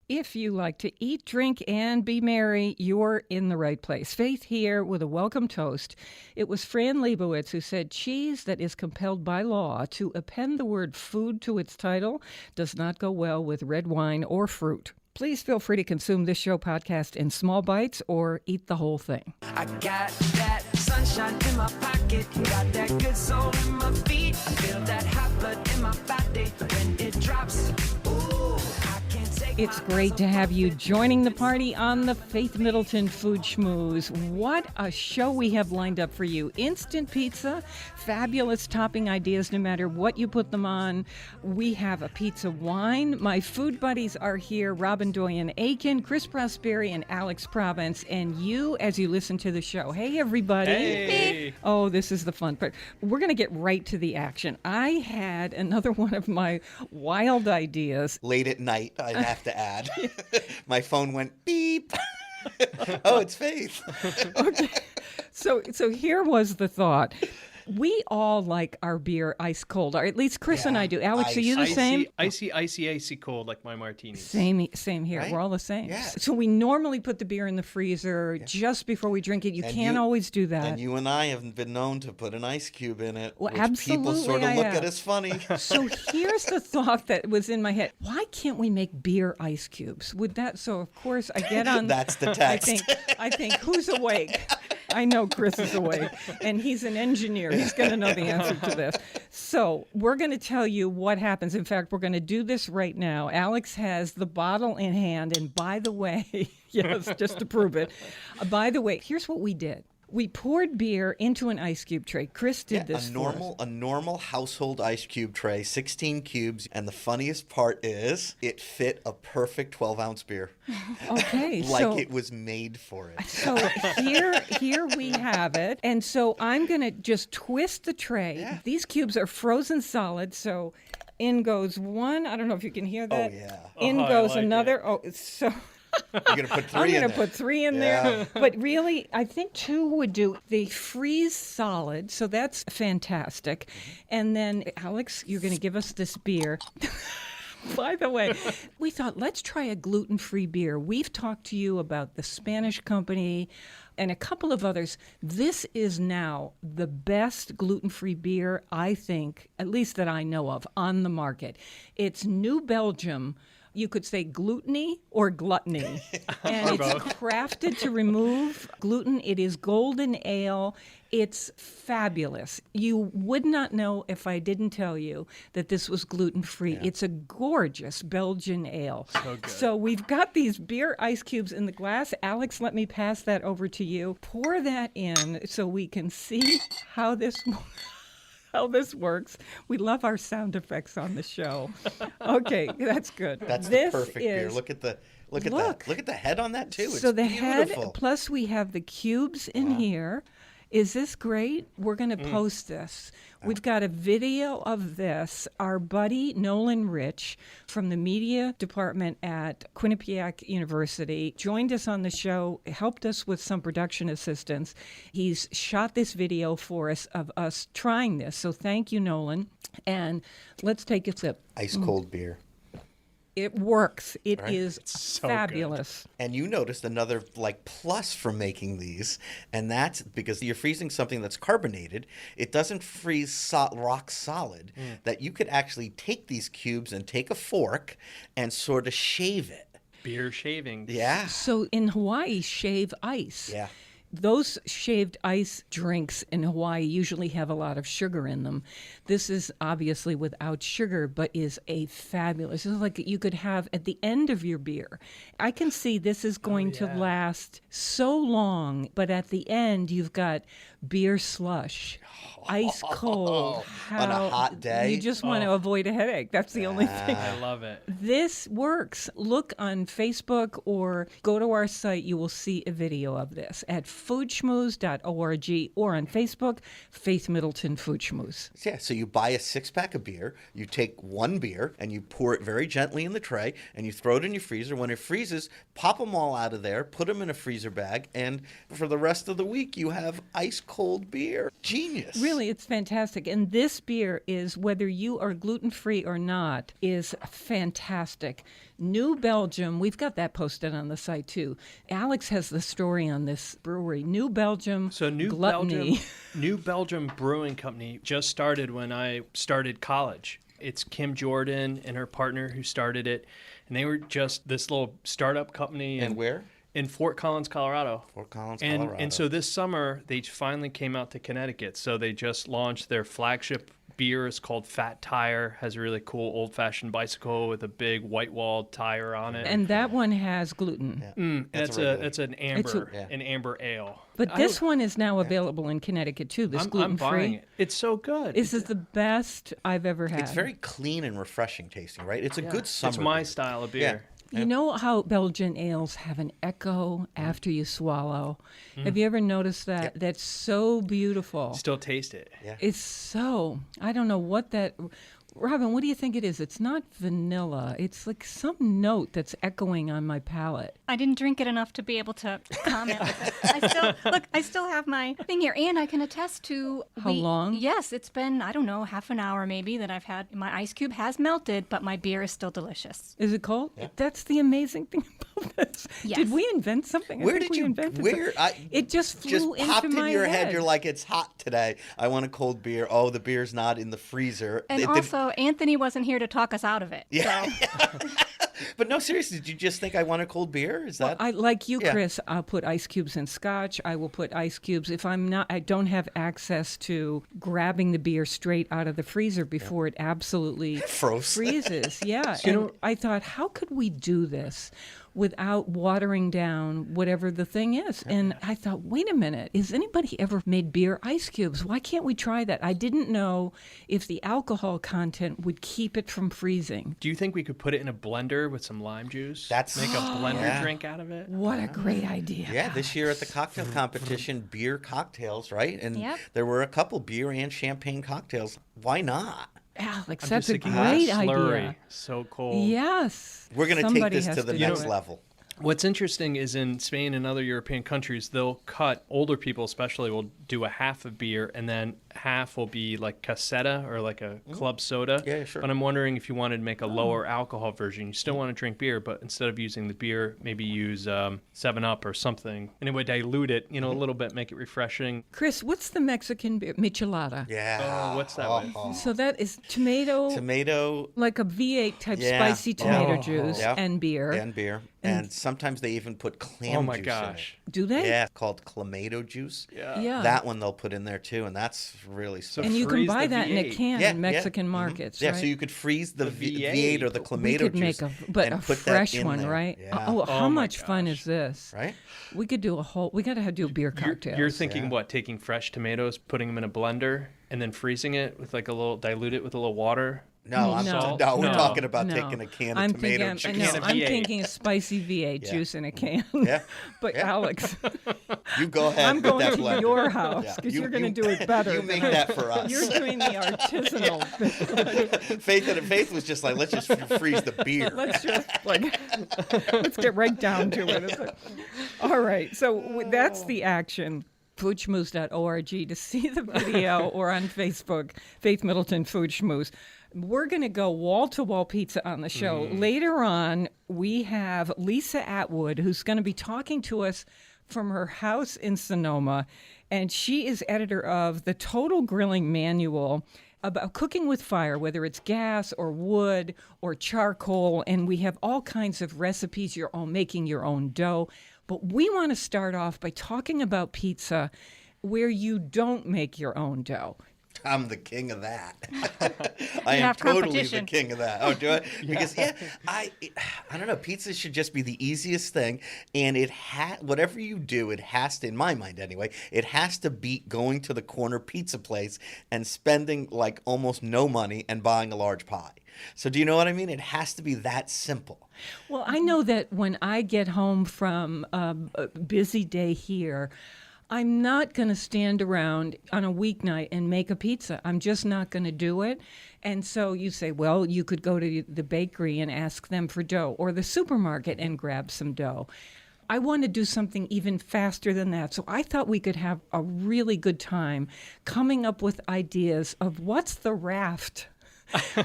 If you like to eat, drink, and be merry, you're in the right place. Faith here with a welcome toast. It was Fran Lebowitz who said cheese that is compelled by law to append the word food to its title does not go well with red wine or fruit. Please feel free to consume this show podcast in small bites or eat the whole thing. I got that sunshine in my pocket, got that good soul in my feet. I feel that hot blood in my body when it drops. Ooh, I can't take It's my great eyes to off have of you it. joining the party on the Faith Middleton Food Schmooze. What a show we have lined up for you. Instant pizza, fabulous topping ideas no matter what you put them on. We have a pizza wine. My food buddies are here, Robin Doyen Aiken, Chris Prosperi, and Alex Province. And you, as you listen to the show, hey everybody. Hey. Oh, this is the fun part. We're going to get right to the action. I had another one of my wild ideas. Late at night, I have to add. My phone went beep. Oh, it's Faith. Okay. So here was the thought. We all like our beer ice cold, or at least Chris and I do. Alex, are you the Ice. same? Icy cold like my martinis. Same here. Right? We're all the same. Yeah. So we normally put the beer in the freezer just before we drink it. You And can't you- always do that. And you and I have been known to put an ice cube in it, Well, which people absolutely sort of I look have. at as funny. So here's the thought that was in my head. Why can't we make beer ice cubes? Would that, so of course I get on. That's the text. I think who's awake? I know Chris is awake, and he's an engineer. He's going to know the answer to this. So we're going to tell you what happens. In fact, we're going to do this right now. Alex has the bottle in hand, and by the way, yes, just to prove it, by the way, here's what we did. We poured beer into an ice cube tray. Chris did this for us. A normal household ice cube tray, 16 cubes, and the funniest part is it fit a perfect 12-ounce beer. Okay, Like so it was made for it. So here we have it. And so I'm going to just twist the tray. Yeah. These cubes are frozen solid. So in goes one. I don't know if you can hear that. yeah. In Oh, I goes like another. Oh, it's so You're going to put 3 I'm in going to there. put 3 in Yeah. there. But really, I think 2 would do. They freeze solid. So that's fantastic. And then, Alex, you're going to give us this beer. By the way, we thought, let's try a gluten-free beer. We've talked to you about the Spanish company and a couple of others. This is now the best gluten-free beer, I think, at least that I know of, on the market. It's New Belgium. You could say gluteny or gluttony. And it's crafted to remove gluten. It is golden ale. It's fabulous. You would not know if I didn't tell you that this was gluten-free. It's a gorgeous Belgian ale. So good. So we've got these beer ice cubes in the glass. Alex, let me pass that over to you. Pour that in so we can see how this works. We love our sound effects on the show. Okay, that's good. That's this the perfect beer. is, Look at the Look. that. Look at the head on that too. so It's the beautiful. head, plus we have the cubes in here. Is this great? We're going to post this. We've got a video of this. Our buddy Nolan Rich from the media department at Quinnipiac University joined us on the show, helped us with some production assistance. He's shot this video for us of us trying this. So thank you, Nolan. And let's take a sip. Ice cold beer. It works. It is so good. fabulous. And you noticed another plus for making these, and that's because you're freezing something that's carbonated. It doesn't freeze rock solid. That you could actually take these cubes and take a fork and sort of shave it. Beer shaving. Yeah. So in Hawaii, shave ice. Yeah. Those shaved ice drinks in Hawaii usually have a lot of sugar in them. This is obviously without sugar, but is a fabulous. It's like you could have at the end of your beer. I can see this is going to last so long, but at the end you've got beer slush, ice cold. On a hot day? You just want to avoid a headache. That's the only thing. I love it. This works. Look on Facebook or go to our site. You will see a video of this at foodschmooze.org or on Facebook, Faith Middleton Food Schmooze. Yeah, so you buy a 6-pack of beer, you take 1 beer, and you pour it very gently in the tray, and you throw it in your freezer. When it freezes, pop them all out of there, put them in a freezer bag, and for the rest of the week, you have ice-cold beer. Genius. Really, it's fantastic. And this beer is, whether you are gluten-free or not, is fantastic. New Belgium, we've got that posted on the site too. Alex has the story on this brewery. New Belgium So Gluttony. New Belgium Brewing Company just started when I started college. It's Kim Jordan and her partner who started it, and they were just this little startup company. And where? In Fort Collins, Colorado. Fort Collins, And Colorado. and so this summer they finally came out to Connecticut. So they just launched their flagship beer. It's called Fat Tire. Has a really cool old-fashioned bicycle with a big white-walled tire on it. And that one has gluten. And That's a it's an amber, Yeah. an amber ale. But this one is now available in Connecticut too. This I'm gluten buying free. it. It's so good. This is the best I've ever had. It's very clean and refreshing tasting, right? It's a good summer It's my beer. style of Yeah. beer. You know how Belgian ales have an echo after you swallow? Have you ever noticed that? That's so beautiful. Still taste it. Yeah. It's so, I don't know what that, Robin, what do you think it is? It's not vanilla. It's like some note that's echoing on my palate. I didn't drink it enough to be able to comment. I still have my thing here, and I can attest to How long? Yes, it's been, I don't know, half an hour maybe that I've had. My ice cube has melted, but my beer is still delicious. Is it cold? That's the amazing thing about this. Yes. Did we invent something? I Where think did we you? invented Where? something. It just flew just into popped my in your head. head. You're like, it's hot today. I want a cold beer. Oh, the beer's not in the freezer. And also, Anthony wasn't here to talk us out of it. Yeah. So. But no, seriously, did you just think I want a cold beer? Is that? I like you, Yeah. Chris. I'll put ice cubes in scotch. I will put ice cubes if I don't have access to grabbing the beer straight out of the freezer before it absolutely Froze. freezes. Yeah, you and know- I thought, how could we do this without watering down whatever the thing is? And I thought, wait a minute, has anybody ever made beer ice cubes? Why can't we try that? I didn't know if the alcohol content would keep it from freezing. Do you think we could put it in a blender with some lime juice? That's- Make a blender Yeah. drink out of it? What a great idea! Yeah, this year at the cocktail competition, beer cocktails, right? And Yep. there were a couple beer and champagne cocktails. Why not? Alex, I'm that's just a thinking great slurry. idea. So cold. Yes. We're going to take Somebody this has to the do next it. level. What's interesting is in Spain and other European countries, they'll cut, older people especially, will do a half of beer, and then half will be like caseta or like a club soda. Yeah, sure. But I'm wondering if you wanted to make a lower alcohol version. You still want to drink beer, but instead of using the beer, maybe use 7-Up or something. And it would dilute it, a little bit, make it refreshing. Chris, what's the Mexican beer? Michelada. Yeah. Oh, what's that with? So that is tomato, Tomato like a V8 type Yeah. spicy tomato Oh. juice Yeah. and beer. and beer. And sometimes they even put clam Oh my juice gosh. Do in they? it. Yeah, called clamato juice. Yeah. That one they'll put in there too, and that's really So special. and you can freeze buy the that in a V8. can Yeah, in Mexican markets, Yeah, right? so you could freeze the V8. V8 or the we clamato could juice. make a and put that fresh in one, there. right? Yeah. Oh, how Oh my much fun gosh. is this? Right? We could do we got to do beer You're, cocktails. you're thinking what? Taking fresh tomatoes, putting them in a blender, and then freezing it with like dilute it with a little water? No, No. we're No. talking about No. taking a can of I'm tomato thinking, juice. Can of I'm V8. thinking a spicy V8 Yeah. juice in a can. Yeah. But Yeah. Alex, You go ahead. I'm with going that to blender. your house Yeah. because You- you're going to you- do it better. You than make I- that for us. You're doing the artisanal bit. Faith was just like, let's just freeze the beer. Let's just let's get right down to it. It's like- all right, so that's the action. Foodschmooze.org to see the video or on Facebook, Faith Middleton Food Schmooze. We're going to go wall-to-wall pizza on the show. Later on, we have Lisa Atwood, who's going to be talking to us from her house in Sonoma, and she is editor of the Total Grilling Manual about cooking with fire, whether it's gas or wood or charcoal, and we have all kinds of recipes. You're all making your own dough. But we want to start off by talking about pizza where you don't make your own dough. I'm the king of that. I am have totally the competition. king of that. Oh, do I? Because I don't know. Pizza should just be the easiest thing, and whatever you do, it has to, in my mind anyway, it has to beat going to the corner pizza place and spending like almost no money and buying a large pie. So do you know what I mean? It has to be that simple. Well, I know that when I get home from a busy day here, I'm not going to stand around on a weeknight and make a pizza. I'm just not going to do it. And so you say, well, you could go to the bakery and ask them for dough or the supermarket and grab some dough. I want to do something even faster than that. So I thought we could have a really good time coming up with ideas of what's the raft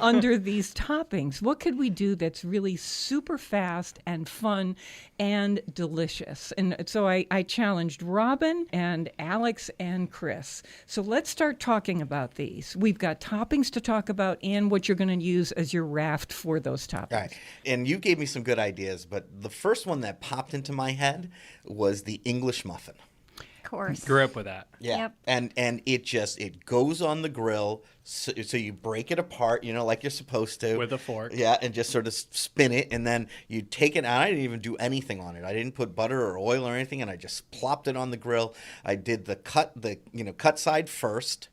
under these toppings. What could we do that's really super fast and fun and delicious? And so I challenged Robin and Alex and Chris. So let's start talking about these. We've got toppings to talk about and what you're going to use as your raft for those toppings. All right. And you gave me some good ideas, but the first one that popped into my head was the English muffin. Of course. Grew up with that. Yeah. Yep. And it goes on the grill. So you break it apart, like you're supposed to. With a fork. Yeah, and just sort of spin it, and then you take it out. I didn't even do anything on it. I didn't put butter or oil or anything, and I just plopped it on the grill. I did the cut side first,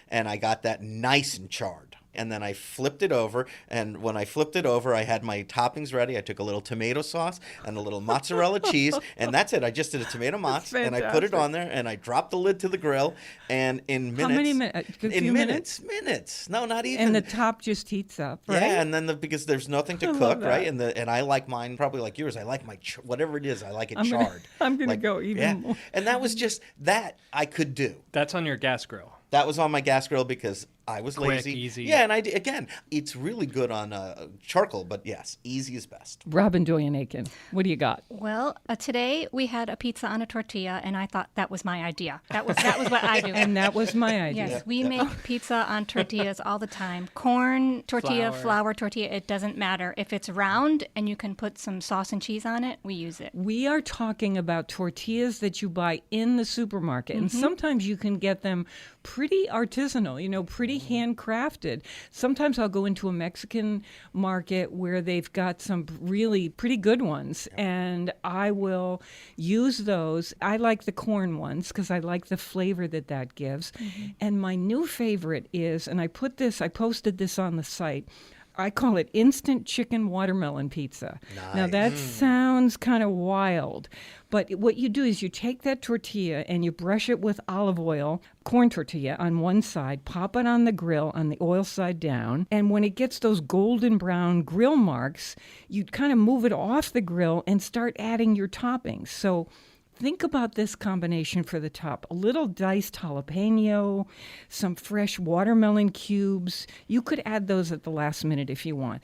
and I got that nice and charred. And then I flipped it over, and when I flipped it over, I had my toppings ready. I took a little tomato sauce and a little mozzarella cheese, and that's it. I just did a tomato mozz, and I put it on there, and I dropped the lid to the grill, and in minutes... How many minutes? A In few minutes. No, not even. And the top just heats up, right? Yeah, and then because there's nothing to love cook, that. right? And I like mine probably like yours. I like my whatever it is. I like it charred. I'm gonna Like, go even more. And that was just that I could do. That's on your gas grill. That was on my gas grill because I was Quick, lazy. easy. Yeah, and again, it's really good on charcoal, but yes, easy is best. Robin Doyen-Aiken, what do you got? Well, today we had a pizza on a tortilla, and I thought that was my idea. That was what I do. And that was my idea. Yes, we make pizza on tortillas all the time. Corn tortilla, flour tortilla, it doesn't matter. If it's round and you can put some sauce and cheese on it, we use it. We are talking about tortillas that you buy in the supermarket. And sometimes you can get them pretty artisanal, pretty handcrafted. Sometimes I'll go into a Mexican market where they've got some really pretty good ones, and I will use those. I like the corn ones because I like the flavor that gives. And my new favorite is, and I posted this on the site, I call it instant chicken watermelon pizza. Now that sounds kind of wild, but what you do is you take that tortilla and you brush it with olive oil, corn tortilla on one side, pop it on the grill on the oil side down, and when it gets those golden brown grill marks, you kind of move it off the grill and start adding your toppings. So think about this combination for the top. A little diced jalapeno, some fresh watermelon cubes. You could add those at the last minute if you want.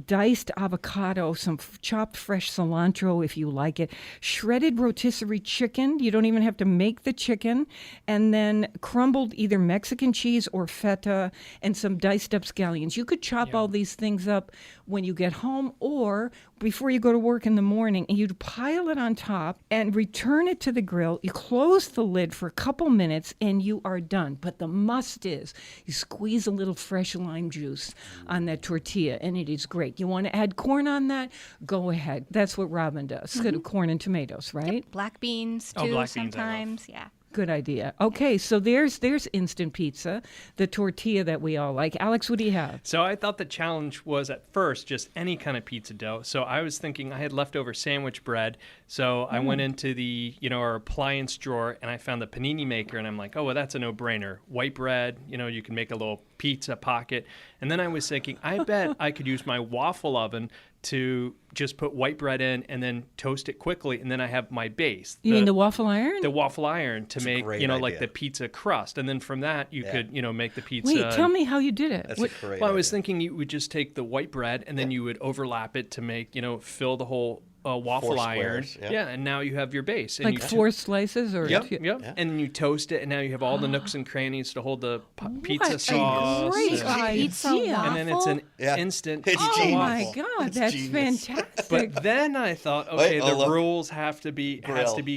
Diced avocado, some chopped fresh cilantro if you like it. Shredded rotisserie chicken. You don't even have to make the chicken. And then crumbled either Mexican cheese or feta and some diced up scallions. You could chop all these things up when you get home or before you go to work in the morning, and you'd pile it on top and return it to the grill. You close the lid for a couple minutes and you are done. But the must is you squeeze a little fresh lime juice on that tortilla and it is great. You want to add corn on that? Go ahead. That's what Robin does. Corn and tomatoes, right? Black beans too Oh, black beans I love. sometimes. Yeah. Good idea. Okay, so there's instant pizza, the tortilla that we all like. Alex, what do you have? So I thought the challenge was at first just any kind of pizza dough. So I was thinking I had leftover sandwich bread. So I went into the, our appliance drawer and I found the panini maker and I'm like, oh, well, that's a no-brainer. White bread, you can make a little pizza pocket. And then I was thinking, I bet I could use my waffle oven to just put white bread in and then toast it quickly, and then I have my base. You mean the waffle iron? The waffle iron to make, great like idea. the pizza crust, and then from that you could, make the pizza. Wait, tell me how you did it. That's What- a great Well, I was idea. thinking you would just take the white bread and then you would overlap it to make, fill the whole waffle Four iron. squares, yeah. And now you have your base. And like you 4 slices or Yep, two- yep. And you toast it, and now you have all the nooks and crannies to hold the pizza What a sauce. great and, Pizza idea. and then it's an Yeah. instant It's Oh genius. my waffle. God, It's that's genius. fantastic. But then I thought, okay, Wait, the look. rules has to be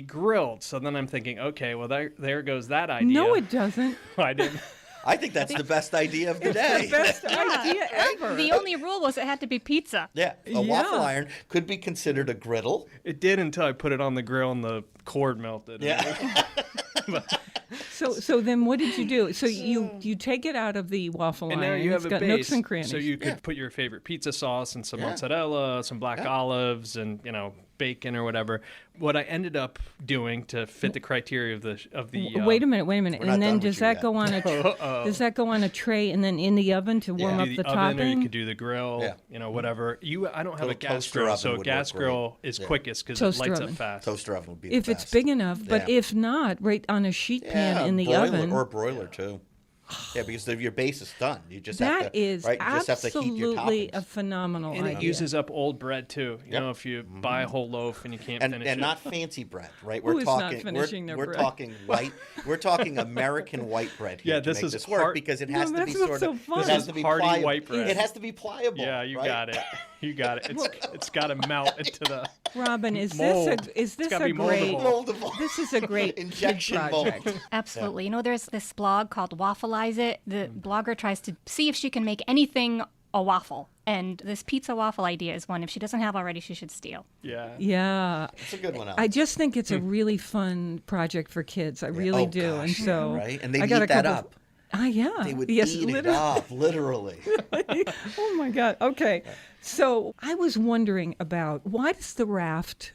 grilled. So then I'm thinking, okay, well there goes that idea. No, it doesn't. I didn't. I think that's the best idea of the day. Best idea ever. The only rule was it had to be pizza. Yeah, a waffle iron could be considered a griddle. It did until I put it on the grill and the cord melted. Yeah. So then what did you do? So you take it out of the waffle And iron. now you have It's a got base, nooks and crannies. so you could Yeah. put your favorite pizza sauce and some Yeah. mozzarella, some black olives, and bacon or whatever. What I ended up doing to fit the criteria of the Wait a minute. We're not And done then with does you that yet. go on a does that go on a tray and then in the oven to warm Yeah. up do the the oven, or you topping? could do the grill, Yeah. whatever. I don't have a Little gas toaster grill, oven so a would gas work grill great. is Yeah. quickest because it Toaster lights oven. up fast. Toaster oven would be If the it's best. big enough, but Yeah. if not, right on a sheet pan Yeah, in the broiler, oven. or broiler too. Yeah, because your base is done. You just That have to, is right? You just have to heat your absolutely a toppings. phenomenal And idea. it uses up old bread too. You Yep. know, if you buy a whole loaf and you can't and finish and it. not fancy bread, right? Who is not finishing their we're bread? talking white. We're talking American white bread here Yeah, to this make is this work hard- because it No, has to be that's not sort so of fun. it This has is to be hearty pliable. white bread. It has to be pliable. Yeah, you right? got it. You got it. It's got to melt into the. Robin, is Mold. this It's gotta a be great? moldable. Moldable. This is a great kid Injection mold. project. Absolutely. You know, there's this blog called Waffleize It. The blogger tries to see if she can make anything a waffle. And this pizza waffle idea is one. If she doesn't have already, she should steal. Yeah. Yeah. It's a good one. I just think it's a really fun project for kids. I really Oh, do. And gosh, so right? And they'd I got eat a that couple up. Yeah. They would yes, eat it literally. up, literally. Oh my God. Okay. So I was wondering about why does the raft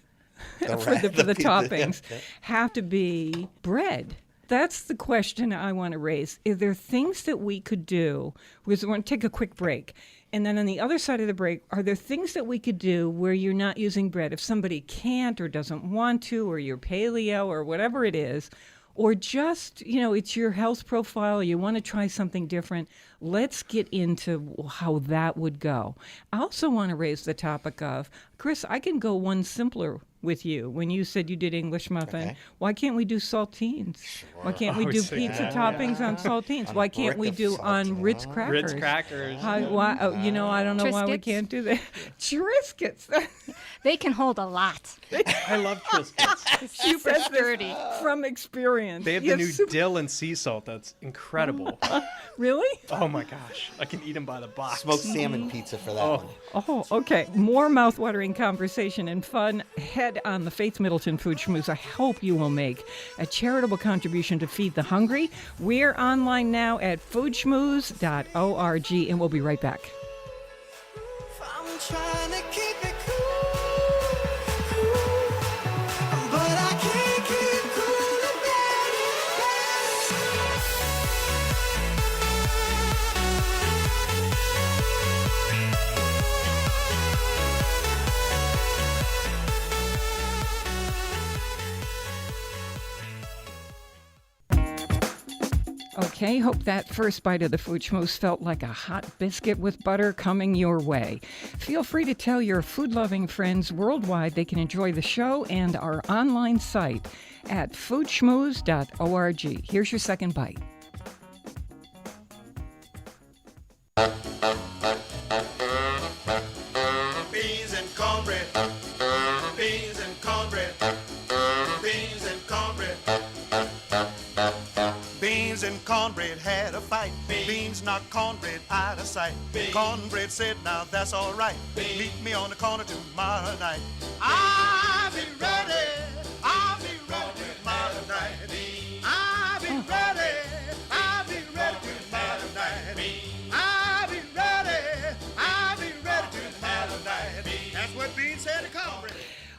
for the toppings have to be bread? That's the question I want to raise. Are there things that we could do? Because we're going to take a quick break. And then on the other side of the break, are there things that we could do where you're not using bread? If somebody can't or doesn't want to, or you're paleo or whatever it is, or just, it's your health profile, you want to try something different, let's get into how that would go. I also want to raise the topic of, Chris, I can go one simpler with you. When you said you did English muffin, Okay. why can't we do saltines? Why can't we I do was thinking pizza that, toppings on saltines? On a Why can't brick we of do on saltine. Ritz crackers? Ritz crackers. I don't know why we Triscuits? can't do that. Triscuits. They can hold a lot. I love Triscuits. She Super says this sturdy. from experience. They have Yes, the new super- dill and sea salt. That's incredible. Really? Oh my gosh. I can eat them by the box. Smoked salmon pizza for that one. Oh, okay. More mouthwatering conversation and fun head on the Faith Middleton Food Schmooze. I hope you will make a charitable contribution to feed the hungry. We're online now at foodschmooze.org, and we'll be right back. I'm trying to keep it cool, but I can't keep cool about Okay, hope that first bite of the Food Schmooze felt like a hot biscuit with butter coming your way. Feel free to tell your food-loving friends worldwide they can enjoy the show and our online site at foodschmooze.org. Here's your second bite. Beans and cornbread. Beans and cornbread. Beans and cornbread. Beans and cornbread had a fight. Beans knocked cornbread out of sight. Cornbread said, now that's all right. Meet me on the corner tomorrow night. I'll be ready. I'll be ready tomorrow night. I'll be ready. I'll be ready tomorrow night. I'll be ready. I'll be ready tomorrow night. That's what Beans said to cornbread.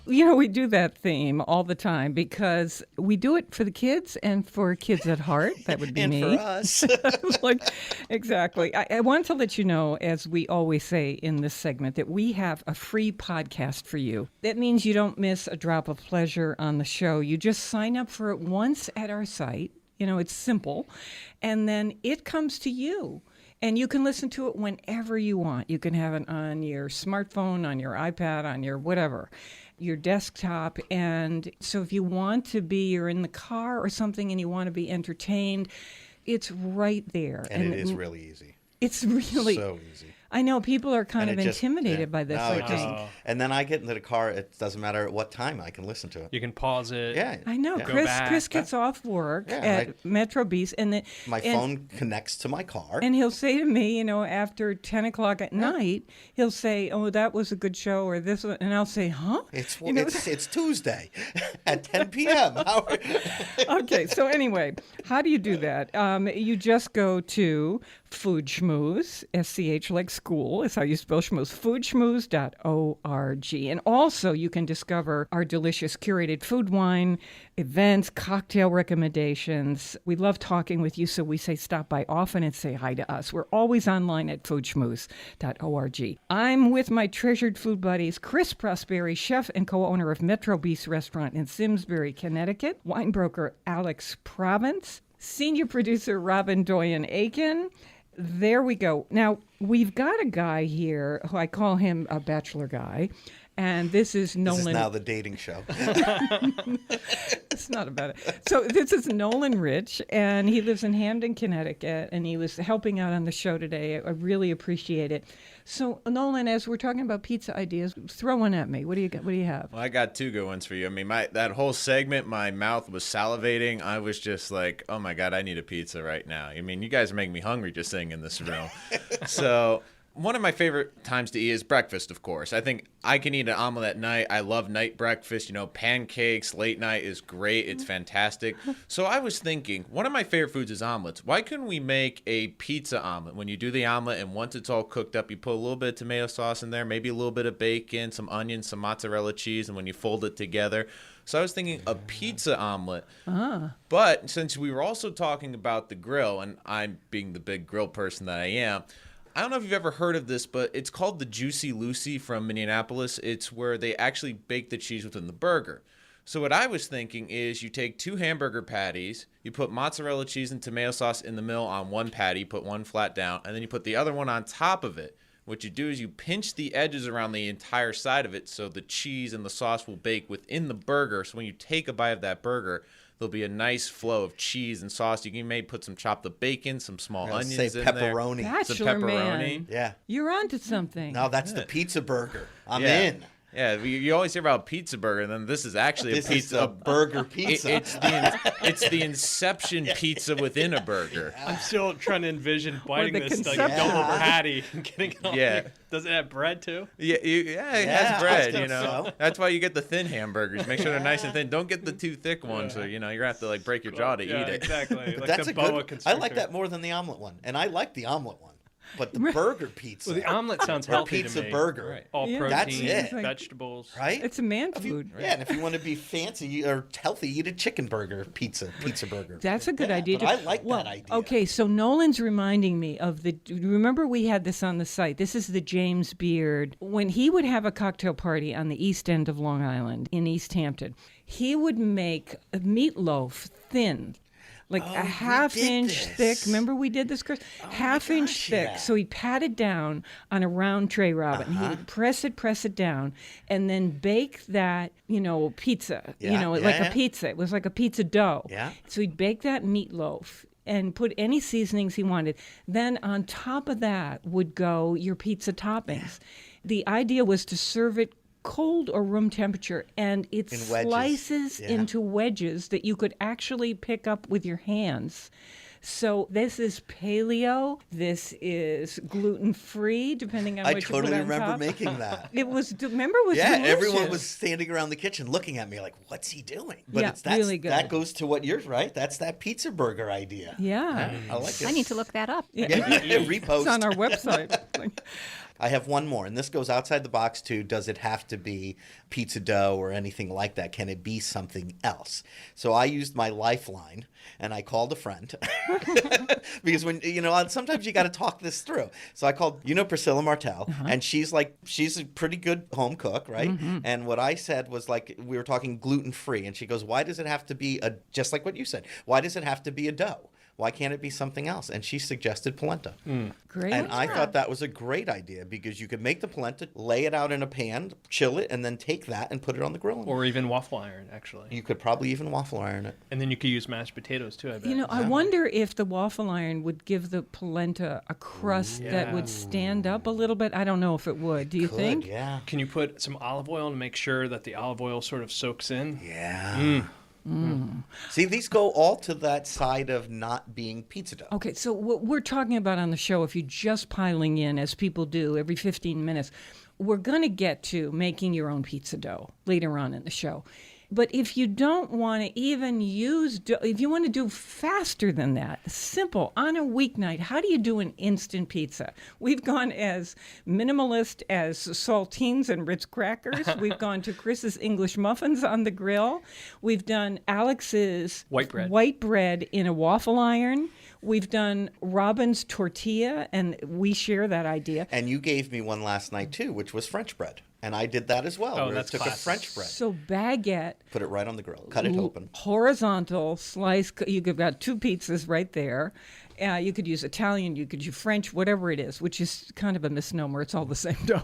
We do that theme all the time because we do it for the kids and for kids at heart. That would be And me. for us. Exactly. I want to let you know, as we always say in this segment, that we have a free podcast for you. That means you don't miss a drop of pleasure on the show. You just sign up for it once at our site. It's simple. And then it comes to you. And you can listen to it whenever you want. You can have it on your smartphone, on your iPad, on your whatever, your desktop. And so if you want to you're in the car or something and you want to be entertained, it's right there. And it is really easy. It's really So easy. I know people are kind And of it just- intimidated yeah. by this. No, I it just- think. and then I get into the car. It doesn't matter at what time I can listen to it. You can pause it. Yeah. I know. Yeah. Chris back. Chris gets off work Yeah, at Metro Beast, and My and- phone connects to my car. And he'll say to me, after 10 o'clock at night, he'll say, "Oh, that was a good show," or this, and I'll say, "Huh?" It's Tuesday at 10 p.m. Okay, so anyway, how do you do that? You just go to Food Schmooze, SCH like school is how you spell schmooze, foodschmooze.org. And also you can discover our delicious curated food wine, events, cocktail recommendations. We love talking with you, so we say stop by often and say hi to us. We're always online at foodschmooze.org. I'm with my treasured food buddies, Chris Prosperi, chef and co-owner of Metro Beast Restaurant in Simsbury, Connecticut, wine broker Alex Province, senior producer Robin Doyen Aiken. There we go. Now, we've got a guy here who I call him a bachelor guy. And this is Nolan. This is now the dating show. It's not about it. So this is Nolan Rich, and he lives in Hamden, Connecticut, and he was helping out on the show today. I really appreciate it. So Nolan, as we're talking about pizza ideas, throw one at me. What do you got? What do you have? Well, I got two good ones for you. I mean, that whole segment, my mouth was salivating. I was just like, oh my God, I need a pizza right now. I mean, you guys are making me hungry just sitting in this room. So one of my favorite times to eat is breakfast, of course. I think I can eat an omelet at night. I love night breakfast. You know, pancakes, late night is great. It's fantastic. So I was thinking, one of my favorite foods is omelets. Why couldn't we make a pizza omelet? When you do the omelet and once it's all cooked up, you put a little bit of tomato sauce in there, maybe a little bit of bacon, some onions, some mozzarella cheese, and when you fold it together. So I was thinking a pizza omelet. But since we were also talking about the grill, and I'm being the big grill person that I am, I don't know if you've ever heard of this, but it's called the Juicy Lucy from Minneapolis. It's where they actually bake the cheese within the burger. So what I was thinking is you take 2 hamburger patties, you put mozzarella cheese and tomato sauce in the middle on one patty, put one flat down, and then you put the other one on top of it. What you do is you pinch the edges around the entire side of it so the cheese and the sauce will bake within the burger. So when you take a bite of that burger, there'll be a nice flow of cheese and sauce. You can maybe put some chopped up bacon, some small onions say in pepperoni. there. Some Bachelor pepperoni. man. Yeah. You're onto something. No, that's the pizza burger. I'm Yeah. in. Yeah, you always hear about pizza burger, and then this is actually This a pizza. is a burger pizza. It's the inception pizza within a burger. I'm still trying to envision biting the this like conception. double patty and getting it all. Yeah. Does it have bread too? Yeah, it Yeah, has bread, I you know. think so. That's why you get the thin hamburgers. Make sure they're nice and thin. Don't get the too thick ones, or you're gonna have to like break your jaw to Yeah, eat it. exactly. Like That's the a boa good. I constrictor. like that more than the omelet one, and I like the omelet one, but the burger pizza, Well, the omelet sounds or healthy pizza to me. burger, Right. All Yeah. protein, That's it. vegetables. right? It's a man If you- food. Yeah, and if you want to be fancy or healthy, eat a chicken burger pizza burger. That's a good Yeah, idea. but I like well, that idea. Okay, so Nolan's reminding me of the. Remember, we had this on the site. This is the James Beard. When he would have a cocktail party on the east end of Long Island in East Hampton, he would make a meatloaf thin. Like Oh, a we half did inch this. thick. Remember we did this, Chris? Half inch gosh, thick. yeah. So he pat it down on a round tray, Robin. He would press it down, and then bake that, pizza. Yeah, Like yeah. a pizza. It was like a pizza dough. Yeah. So he'd bake that meatloaf and put any seasonings he wanted. Then on top of that would go your pizza toppings. The idea was to serve it cold or room temperature, and it In wedges. slices Yeah. into wedges that you could actually pick up with your hands. So this is paleo. This is gluten-free, depending on I what you totally put on remember top. making that. It was. Remember, it was Yeah, delicious. everyone was standing around the kitchen looking at me like, "What's he doing?" But Yeah, that's really good. That goes to what you're right. That's that pizza burger idea. Yeah, I like it. I need to look that up. Yeah, it's repost. on our website. I have one more, and this goes outside the box too. Does it have to be pizza dough or anything like that? Can it be something else? So I used my lifeline, and I called a friend because sometimes you got to talk this through. So I called, Priscilla Martell, and she's a pretty good home cook, right? And what I said was we were talking gluten free, and she goes, "Why does it have to be just like what you said? Why does it have to be a dough? Why can't it be something else?" And she suggested polenta. Great. And I thought that was a great idea because you could make the polenta, lay it out in a pan, chill it, and then take that and put it on the grill. Or even waffle iron, actually. You could probably even waffle iron it. And then you could use mashed potatoes too, I bet. I wonder if the waffle iron would give the polenta a crust that would stand up a little bit. I don't know if it would. Do you think? Yeah. Can you put some olive oil to make sure that the olive oil sort of soaks in? Yeah. See, these go all to that side of not being pizza dough. Okay, so what we're talking about on the show, if you're just piling in, as people do every 15 minutes, we're going to get to making your own pizza dough later on in the show. But if you don't want to even use dough, if you want to do faster than that, simple, on a weeknight, how do you do an instant pizza? We've gone as minimalist as saltines and Ritz crackers. We've gone to Chris's English muffins on the grill. We've done Alex's White bread. white bread in a waffle iron. We've done Robin's tortilla, and we share that idea. And you gave me one last night too, which was French bread. And I did that as well. Oh, where that's I took classic. a French bread, So baguette, put it right on the grill, cut it open. horizontal slice. You've got 2 pizzas right there. You could use Italian, you could use French, whatever it is, which is kind of a misnomer. It's all the same dough.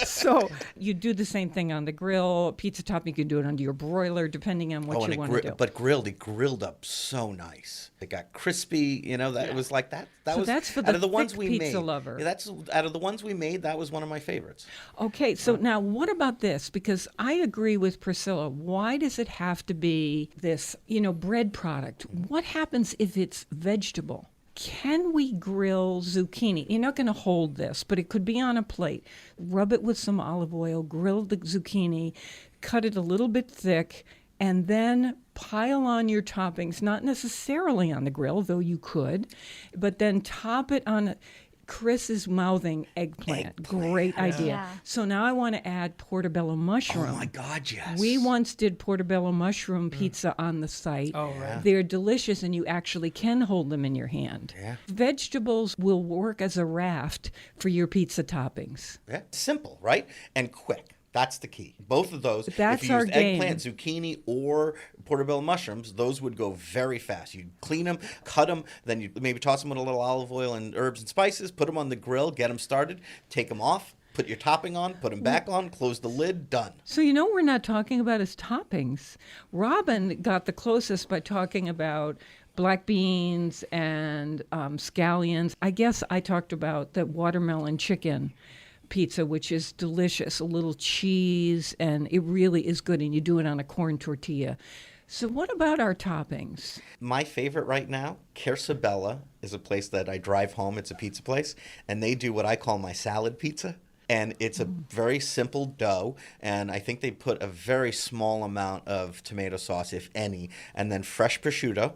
So you do the same thing on the grill. Pizza topping, you can do it under your broiler, depending on what and you want to do. But grilled, it grilled up so nice. It got crispy. You know, that it was like that. That So was that's for out the of the ones thick we pizza made. lover. Yeah, that's out of the ones we made. That was one of my favorites. Okay, so now what about this? Because I agree with Priscilla. Why does it have to be this, bread product? What happens if it's vegetable? Can we grill zucchini? You're not going to hold this, but it could be on a plate. Rub it with some olive oil, grill the zucchini, cut it a little bit thick, and then pile on your toppings, not necessarily on the grill, though you could, but then top it on. Chris is mouthing eggplant. Great idea. Yeah. So now I want to add portobello mushroom. Oh my God, yes. We once did portobello mushroom pizza on the site. Oh, right. They're delicious, and you actually can hold them in your hand. Yeah. Vegetables will work as a raft for your pizza toppings. Yeah, simple, right? And quick. That's the key. Both of those, That's if you our used game. eggplant, zucchini, or portobello mushrooms, those would go very fast. You'd clean them, cut them, then you'd maybe toss them with a little olive oil and herbs and spices, put them on the grill, get them started, take them off, put your topping on, put them back on, close the lid, done. So we're not talking about his toppings. Robin got the closest by talking about black beans and scallions. I guess I talked about the watermelon chicken pizza, which is delicious, a little cheese, and it really is good, and you do it on a corn tortilla. So what about our toppings? My favorite right now, Kersabella, is a place that I drive home. It's a pizza place, and they do what I call my salad pizza. And it's a very simple dough, and I think they put a very small amount of tomato sauce, if any, and then fresh prosciutto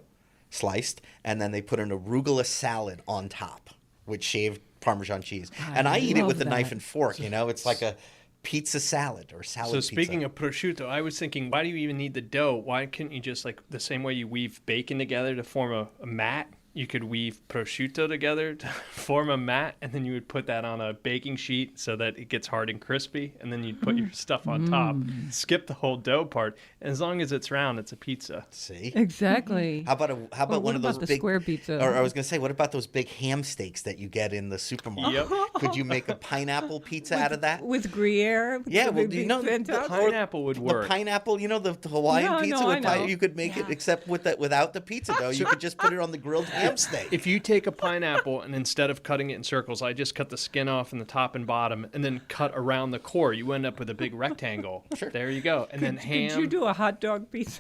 sliced, and then they put an arugula salad on top with shaved Parmesan cheese. And I eat it love with a knife that. and fork, It's like a pizza salad or salad So pizza. speaking of prosciutto, I was thinking, why do you even need the dough? Why couldn't you just, like the same way you weave bacon together to form a mat, you could weave prosciutto together to form a mat, and then you would put that on a baking sheet so that it gets hard and crispy, and then you'd put your stuff on top. Skip the whole dough part, and as long as it's round, it's a pizza. See? Exactly. How about Or one what of those about the big square pizza? Or I was going to say, what about those big ham steaks that you get in the supermarket? Yep. Could you make a pineapple pizza out of that? With Gruyere? Yeah, Would well, it do you be know fantastic? Pineapple would work. The pineapple, the Hawaiian No, pizza no, with I know. you could make it, except without the pizza dough. You could just put it on the grilled ham steak. If you take a pineapple and instead of cutting it in circles, I just cut the skin off in the top and bottom and then cut around the core, you end up with a big rectangle. Sure. There you go. And then ham. Could you do a hot dog pizza?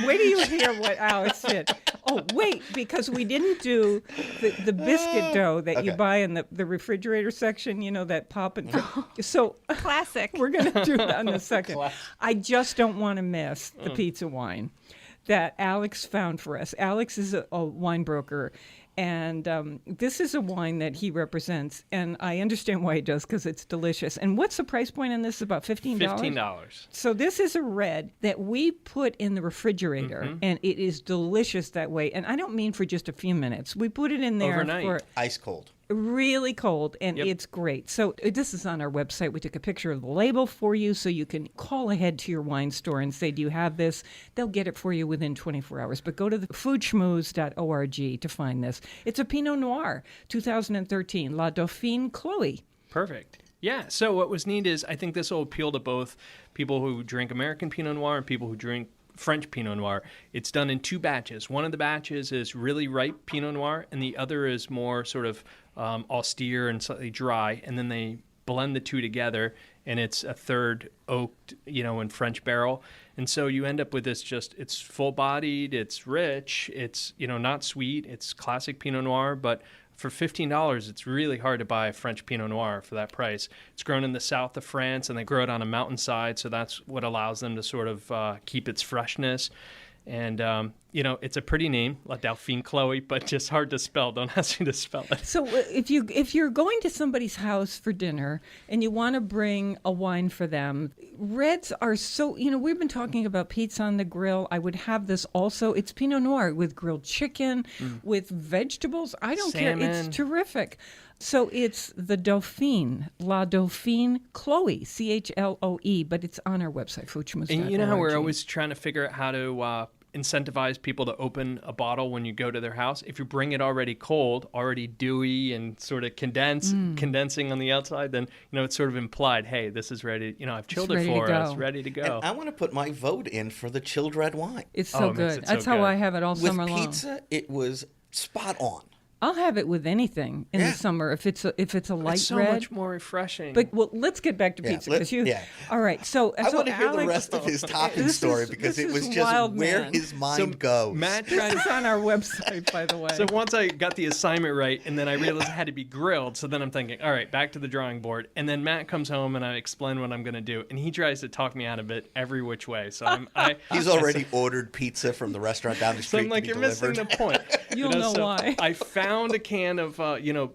Wait till you hear what Alex did. Oh, wait, because we didn't do the biscuit dough that you Okay. buy in the refrigerator section, that pop and so Classic. we're going to do that in a second. I just don't want to miss the pizza wine that Alex found for us. Alex is a wine broker, and this is a wine that he represents, and I understand why he does, because it's delicious. And what's the price point on this? About $15? $15. So this is a red that we put in the refrigerator, and it is delicious that way. And I don't mean for just a few minutes. We put it in there Overnight. for Ice cold. really cold, and Yep. it's great. So this is on our website. We took a picture of the label for you, so you can call ahead to your wine store and say, do you have this? They'll get it for you within 24 hours. But go to the foodschmooze.org to find this. It's a Pinot Noir, 2013, La Dauphine Chloe. Perfect. Yeah. So what was neat is I think this will appeal to both people who drink American Pinot Noir and people who drink French Pinot Noir. It's done in 2 batches. One of the batches is really ripe Pinot Noir, and the other is more sort of austere and slightly dry. And then they blend the 2 together, and it's a third oaked, in French barrel. And so you end up with this it's full-bodied, it's rich, it's, not sweet, it's classic Pinot Noir, but for $15, it's really hard to buy a French Pinot Noir for that price. It's grown in the south of France, and they grow it on a mountainside, so that's what allows them to sort of keep its freshness. And it's a pretty name, La Dauphine Chloe, but just hard to spell. Don't ask me to spell it. So if you're going to somebody's house for dinner and you want to bring a wine for them, reds are so, we've been talking about pizza on the grill. I would have this also. It's Pinot Noir with grilled chicken, with vegetables. I don't care. Salmon. It's terrific. So it's the Dauphine, La Dauphine Chloe, Chloe, but it's on our website, foodschmooze.org. And you know how we're always trying to figure out how to incentivize people to open a bottle when you go to their house? If you bring it already cold, already dewy and sort of condensing on the outside, then, it's sort of implied, hey, this is ready. I've chilled it for us. It's ready to go. And I want to put my vote in for the chilled red wine. It's so it makes good. it so That's how good. I have it all With summer long. pizza, it was spot on. I'll have it with anything in Yeah. the summer if it's a light It's so red. much more refreshing. But let's get back to Yeah, pizza because yeah. All right, so I want to hear the Alex- rest of his topping This story is- because this it was is just wild, where man. his mind goes. Matt tried It's on our website, by the way. So once I got the assignment right, and then I realized it had to be grilled, so then I'm thinking, all right, back to the drawing board. And then Matt comes home, and I explain what I'm going to do, and he tries to talk me out of it every which way. So He's already ordered pizza from the restaurant down the So street I'm like, to you're be missing delivered. the point. You'll know so why. I found a can of,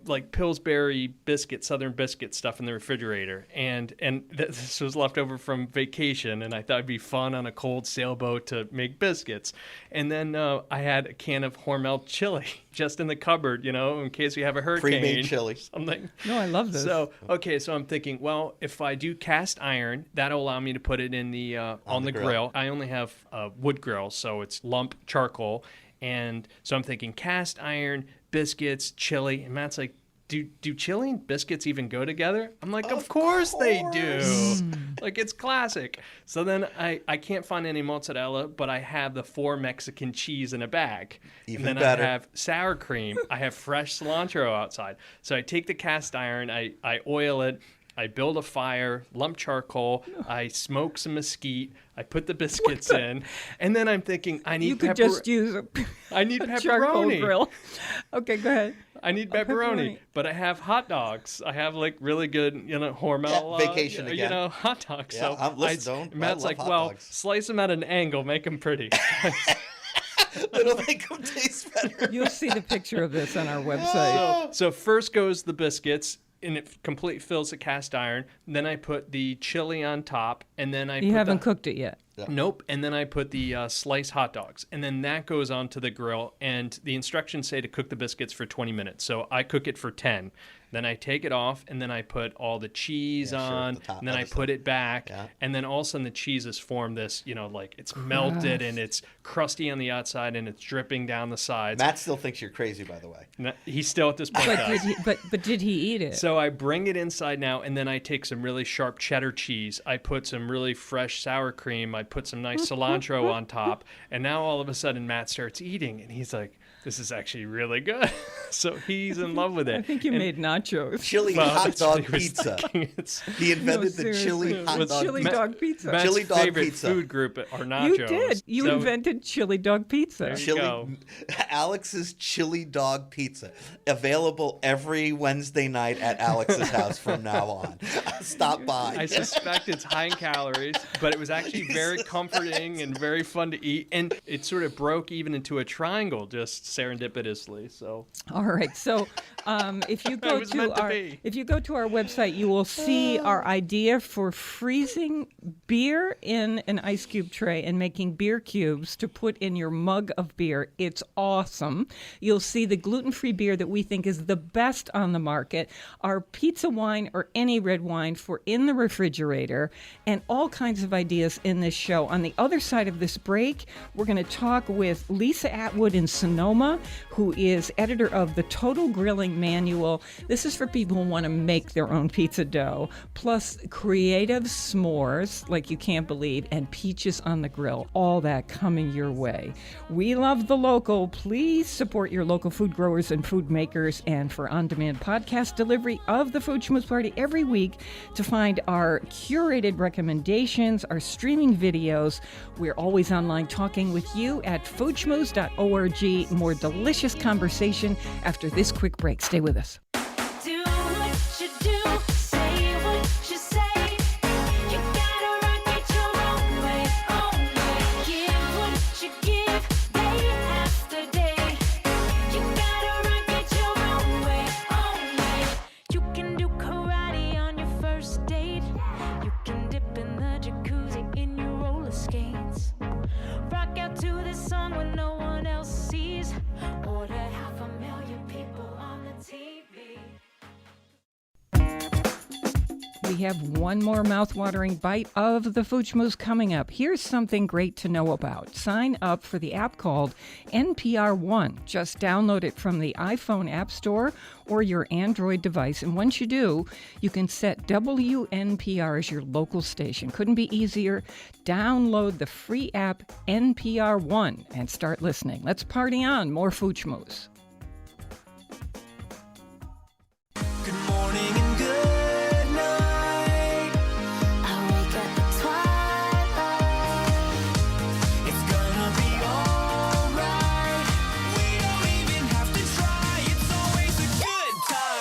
like Pillsbury biscuit, Southern biscuit stuff in the refrigerator, and this was left over from vacation, and I thought it'd be fun on a cold sailboat to make biscuits. And then I had a can of Hormel chili just in the cupboard, in case we have a hurricane. Pre-made chili. Something. No, I love this. So I'm thinking, well, if I do cast iron, that'll allow me to put it in the on the grill. I only have a wood grill, so it's lump charcoal, and so I'm thinking cast iron, biscuits, chili, and Matt's like, do chili and biscuits even go together? I'm like, of course they do. Like, it's classic. So then I can't find any mozzarella, but I have the 4 Mexican cheese in a bag. Even and then better. I have sour cream. I have fresh cilantro outside. So I take the cast iron, I oil it, I build a fire, lump charcoal, I smoke some mesquite, I put the biscuits in, and then I'm thinking, I need you could just use I need a charcoal pepperoni. grill. Okay, go ahead. I need pepperoni. pepperoni, but I have hot dogs. I have like really good, Hormel, Yeah, vacation again. hot dogs. Yeah, so listen, I Matt's love like, hot well, dogs." slice them at an angle, make them pretty. It'll make them taste better. You'll see the picture of this on our website. So first goes the biscuits, and it completely fills the cast iron. Then I put the chili on top, and then I You put haven't the, cooked it yet. Nope. And then I put the sliced hot dogs. And then that goes onto the grill. And the instructions say to cook the biscuits for 20 minutes. So I cook it for 10. Then I take it off, and then I put all the cheese Yeah, sure, on, the top and then I other put it back. Yeah. And then all of a sudden the cheese has formed this, like it's melted and it's crusty on the outside and it's dripping down the sides. Matt still thinks you're crazy, by the way. No, he still at this point But does. did he eat it? So I bring it inside now, and then I take some really sharp cheddar cheese. I put some really fresh sour cream. I put some nice cilantro on top. And now all of a sudden Matt starts eating, and he's like, this is actually really good. So he's in love with it. I think you made nachos. Chili Well, hot that's what dog he was pizza. thinking. It's He invented the seriously. chili hot Was dog Chili pizza. dog pizza. Matt's Chili dog favorite pizza. food group are nachos. You did. You So- invented chili dog pizza. There you Chili, go. Alex's chili dog pizza, available every Wednesday night at Alex's house from now on. Stop by. I suspect it's high in calories, but it was actually very comforting and very fun to eat. And it sort of broke even into a triangle just serendipitously. So All right. So, if you go was meant to our be. if you go to our website, you will see our idea for freezing beer in an ice cube tray and making beer cubes to put in your mug of beer. It's awesome. You'll see the gluten-free beer that we think is the best on the market, our pizza wine or any red wine for in the refrigerator, and all kinds of ideas in this show. On the other side of this break, we're going to talk with Lisa Atwood in Sonoma, who is editor of the Total Grilling Manual. This is for people who want to make their own pizza dough, plus creative s'mores like you can't believe, and peaches on the grill. All that coming your way. We love the local. Please support your local food growers and food makers. And for on-demand podcast delivery of the Food Schmooze Party every week, to find our curated recommendations, our streaming videos, we're always online talking with you at foodschmooze.org. More delicious conversation after this quick break. Stay with us. Do what you do, say what you say. You gotta rock it your own way, own way. Give what you give, baby. have one more mouthwatering bite of the Food Schmooze coming up. Here's something great to know about. Sign up for the app called NPR One. Just download it from the iPhone App Store or your Android device. And once you do, you can set WNPR as your local station. Couldn't be easier. Download the free app NPR One and start listening. Let's party on. More Food Schmooze. Good morning and good night. I wake up at twilight. It's gonna be alright. We don't even have to try. It's always a good time.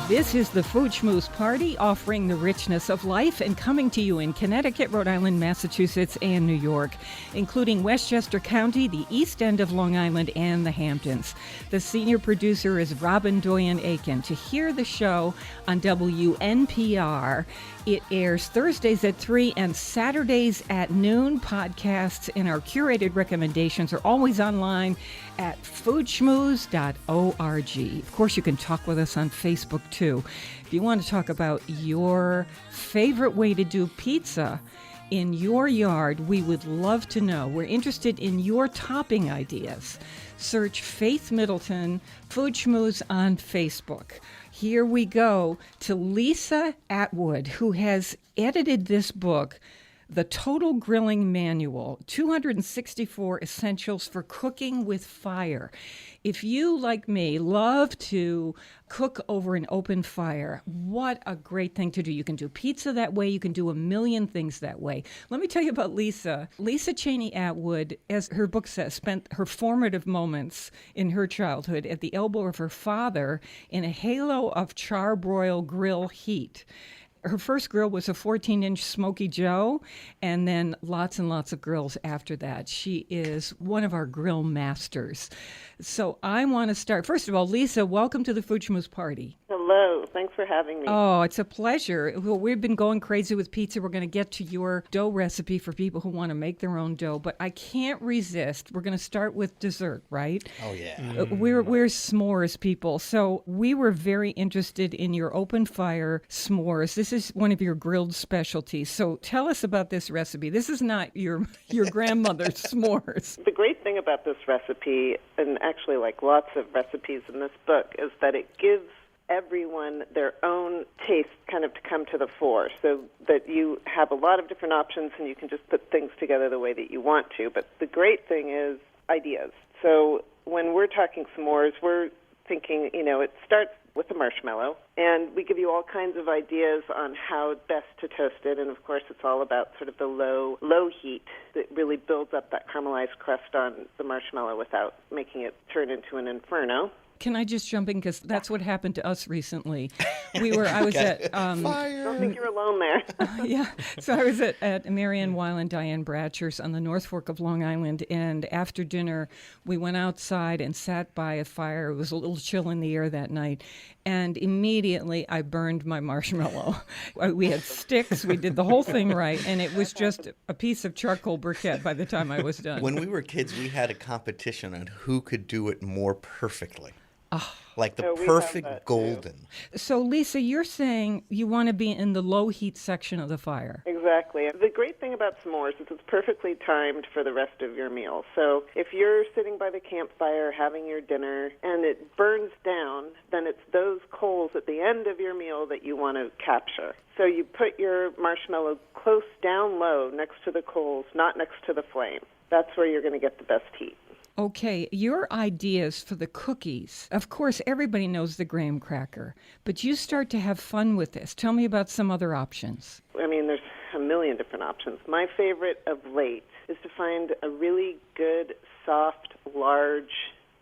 This is the Food Schmooze Party, offering the richness of life and coming to you in Connecticut, Rhode Island, Massachusetts, and New York, including Westchester County, the East End of Long Island, and the Hamptons. The senior producer is Robin Doyen-Aiken. To hear the show on WNPR, it airs Thursdays at 3 and Saturdays at noon. Podcasts and our curated recommendations are always online at foodschmooze.org. Of course, you can talk with us on Facebook, too. If you want to talk about your favorite way to do pizza in your yard, we would love to know. We're interested in your topping ideas. Search Faith Middleton Food Schmooze on Facebook. Here we go to Lisa Atwood, who has edited this book, The Total Grilling Manual, 264 Essentials for Cooking with Fire. If you, like me, love to cook over an open fire, what a great thing to do. You can do pizza that way. You can do a million things that way. Let me tell you about Lisa. Lisa Cheney Atwood, as her book says, spent her formative moments in her childhood at the elbow of her father in a halo of charbroil grill heat. Her first grill was a 14-inch Smoky Joe, and then lots and lots of grills after that. She is one of our grill masters. So I want to start. First of all, Lisa, welcome to the Food Schmooze Party. Hello. Thanks for having me. Oh, it's a pleasure. Well, we've been going crazy with pizza. We're going to get to your dough recipe for people who want to make their own dough, but I can't resist. We're going to start with dessert, right? Oh, yeah. We're s'mores people. So we were very interested in your open fire s'mores. This is one of your grilled specialties. So tell us about this recipe. This is not your grandmother's s'mores. The great thing about this recipe, and actually like lots of recipes in this book, is that it gives everyone their own taste kind of to come to the fore, so that you have a lot of different options and you can just put things together the way that you want to. But the great thing is ideas. So when we're talking s'mores, we're thinking, it starts with a marshmallow, and we give you all kinds of ideas on how best to toast it. And of course, it's all about sort of the low heat that really builds up that caramelized crust on the marshmallow without making it turn into an inferno. Can I just jump in? Because that's what happened to us recently. I was at... Don't think you're alone there. Yeah. So I was at Marianne Weil and Diane Bratcher's on the North Fork of Long Island, and after dinner, we went outside and sat by a fire. It was a little chill in the air that night, and immediately I burned my marshmallow. We had sticks. We did the whole thing right, and it was just a piece of charcoal briquette by the time I was done. When we were kids, we had a competition on who could do it more perfectly. Like the Oh, we have perfect that, too. golden. So, Lisa, you're saying you want to be in the low heat section of the fire. Exactly. The great thing about s'mores is it's perfectly timed for the rest of your meal. So if you're sitting by the campfire having your dinner and it burns down, then it's those coals at the end of your meal that you want to capture. So you put your marshmallow close down low next to the coals, not next to the flame. That's where you're going to get the best heat. Okay, your ideas for the cookies. Of course, everybody knows the graham cracker, but you start to have fun with this. Tell me about some other options. I mean, there's a million different options. My favorite of late is to find a really good, soft, large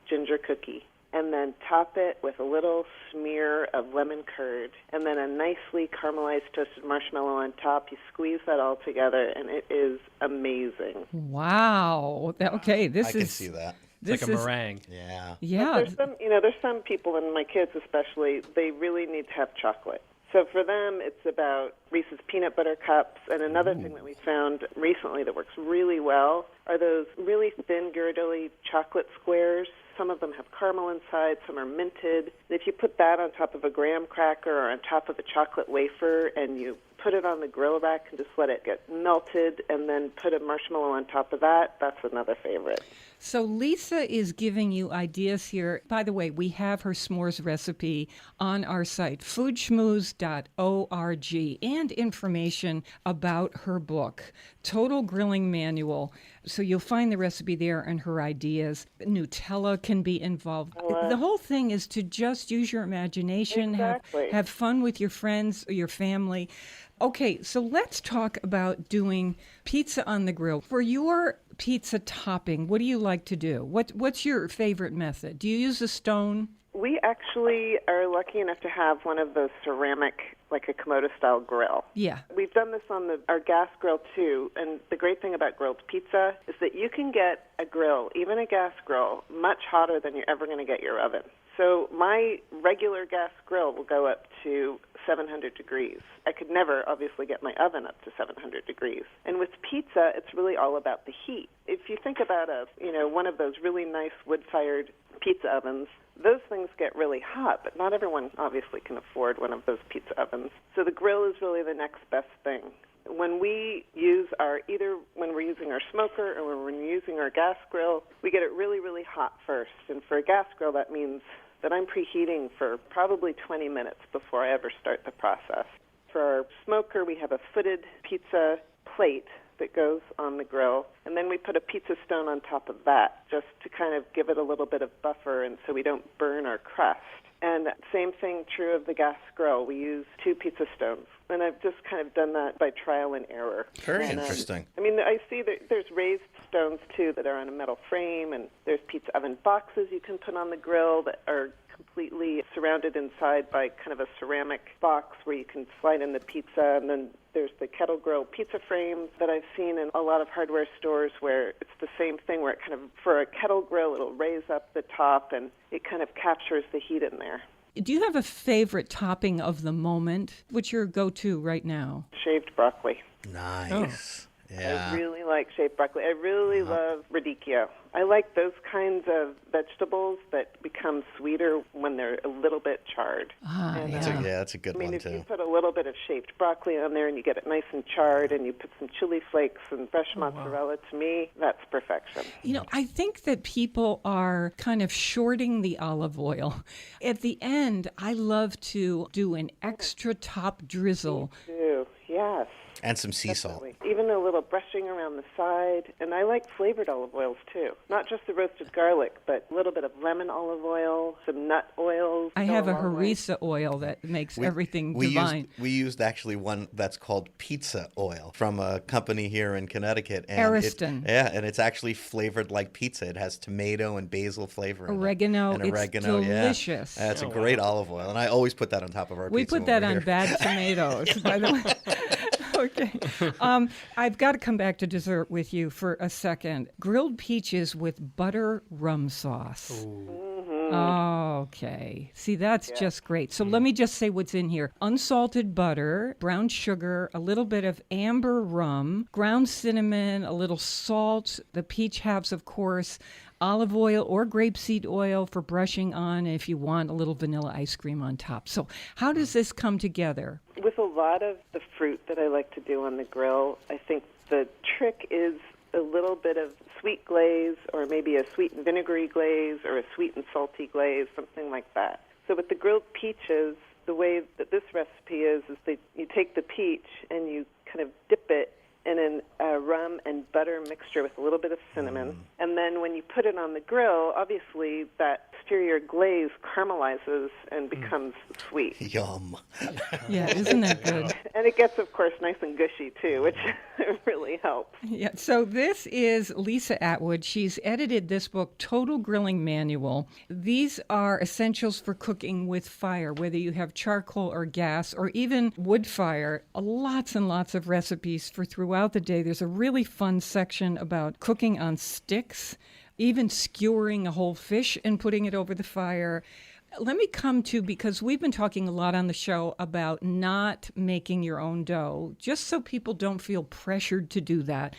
ginger cookie and then top it with a little smear of lemon curd and then a nicely caramelized toasted marshmallow on top. You squeeze that all together, and it is amazing. Wow. Okay, this I is... can see that. It's like a meringue. Yeah. Yeah. There's some, there's some people, and my kids especially, they really need to have chocolate. So for them, it's about Reese's peanut butter cups. And another thing that we found recently that works really well are those really thin, girdly chocolate squares. Some of them have caramel inside, some are minted. And if you put that on top of a graham cracker or on top of a chocolate wafer and you put it on the grill rack and just let it get melted and then put a marshmallow on top of that, that's another favorite. So Lisa is giving you ideas here. By the way, we have her s'mores recipe on our site, foodschmooze.org, and information about her book, Total Grilling Manual. So you'll find the recipe there and her ideas. Nutella can be involved. The whole thing is to just use your imagination, Exactly. have fun with your friends or your family. Okay, so let's talk about doing pizza on the grill. For your pizza topping, what do you like to do? What's your favorite method? Do you use a stone? We actually are lucky enough to have one of those ceramic, like a Komodo-style grill. Yeah. We've done this on our gas grill, too, and the great thing about grilled pizza is that you can get a grill, even a gas grill, much hotter than you're ever going to get your oven. So my regular gas grill will go up to 700 degrees. I could never, obviously, get my oven up to 700 degrees. And with pizza, it's really all about the heat. If you think about one of those really nice wood-fired pizza ovens, those things get really hot, but not everyone obviously can afford one of those pizza ovens. So the grill is really the next best thing. When we use either when we're using our smoker or when we're using our gas grill, we get it really, really hot first. And for a gas grill, that means that I'm preheating for probably 20 minutes before I ever start the process. For our smoker, we have a footed pizza plate that goes on the grill, and then we put a pizza stone on top of that just to kind of give it a little bit of buffer and so we don't burn our crust. And same thing true of the gas grill. We use 2 pizza stones, and I've just kind of done that by trial and error. Very And, interesting. I see that there's raised stones, too, that are on a metal frame, and there's pizza oven boxes you can put on the grill that are completely surrounded inside by kind of a ceramic box where you can slide in the pizza. And then there's the kettle grill pizza frames that I've seen in a lot of hardware stores where it's the same thing where it kind of, for a kettle grill, it'll raise up the top and it kind of captures the heat in there. Do you have a favorite topping of the moment? What's your go-to right now? Shaved broccoli. Nice. Yeah. I really like shaved broccoli. I really love radicchio. I like those kinds of vegetables that become sweeter when they're a little bit charred. And, That's a good one, if too. you put a little bit of shaved broccoli on there and you get it nice and charred and you put some chili flakes and fresh mozzarella, to me, that's perfection. I think that people are kind of shorting the olive oil. At the end, I love to do an extra top drizzle. Too. Yes. And some sea salt. Definitely. Even a little brushing around the side. And I like flavored olive oils, too. Not just the roasted garlic, but a little bit of lemon olive oil, some nut oils. I go have a long way. harissa oil that makes everything divine. We used actually one that's called pizza oil from a company here in Connecticut. And Ariston. and it's actually flavored like pizza. It has tomato and basil flavor. in it. Oregano. And It's oregano, delicious. Yeah. That's a great olive oil. And I always put that on top of our We pizza. put when that we're on here. bad tomatoes, by the way. Okay. I've got to come back to dessert with you for a second. Grilled peaches with butter rum sauce. Okay. See, that's just great. So let me just say what's in here. Unsalted butter, brown sugar, a little bit of amber rum, ground cinnamon, a little salt, the peach halves, of course, olive oil or grapeseed oil for brushing on if you want a little vanilla ice cream on top. So how does this come together? With a lot of the fruit that I like to do on the grill, I think the trick is a little bit of sweet glaze or maybe a sweet and vinegary glaze or a sweet and salty glaze, something like that. So with the grilled peaches, the way that this recipe is that you take the peach and you kind of dip it in a rum and butter mixture with a little bit of cinnamon. And then when you put it on the grill, obviously that exterior glaze caramelizes and becomes sweet. Yum. Yeah, isn't that good? And it gets, of course, nice and gushy, too, which really helps. Yeah, so this is Lisa Atwood. She's edited this book, Total Grilling Manual. These are essentials for cooking with fire, whether you have charcoal or gas or even wood fire. Lots and lots of recipes for throughout the day. There's a really fun section about cooking on sticks, even skewering a whole fish and putting it over the fire. Let me come to, because we've been talking a lot on the show about not making your own dough, just so people don't feel pressured to do that.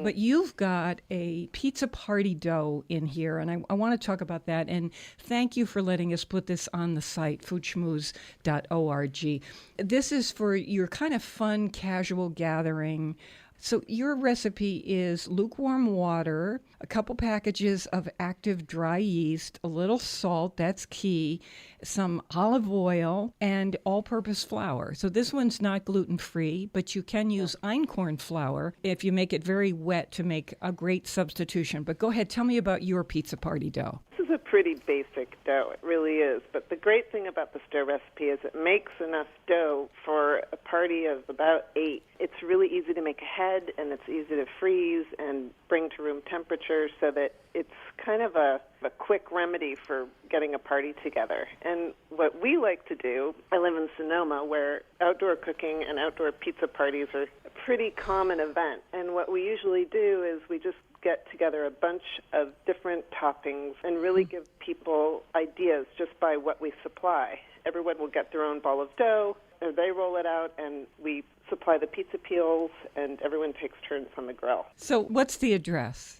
But you've got a pizza party dough in here, and I want to talk about that. And thank you for letting us put this on the site, foodschmooze.org. This is for your kind of fun, casual gathering. So your recipe is lukewarm water, a couple packages of active dry yeast, a little salt, that's key, some olive oil, and all-purpose flour. So this one's not gluten-free, but you can use einkorn flour if you make it very wet to make a great substitution. But go ahead, tell me about your pizza party dough. This is a pretty basic dough. It really is. But the great thing about this dough recipe is it makes enough dough for a party of about 8. It's really easy to make ahead, and it's easy to freeze and bring to room temperature so that it's kind of a quick remedy for getting a party together. And what we like to do, I live in Sonoma, where outdoor cooking and outdoor pizza parties are a pretty common event. And what we usually do is we just get together a bunch of different toppings and really give people ideas just by what we supply. Everyone will get their own ball of dough, or they roll it out, and we supply the pizza peels, and everyone takes turns on the grill. So what's the address?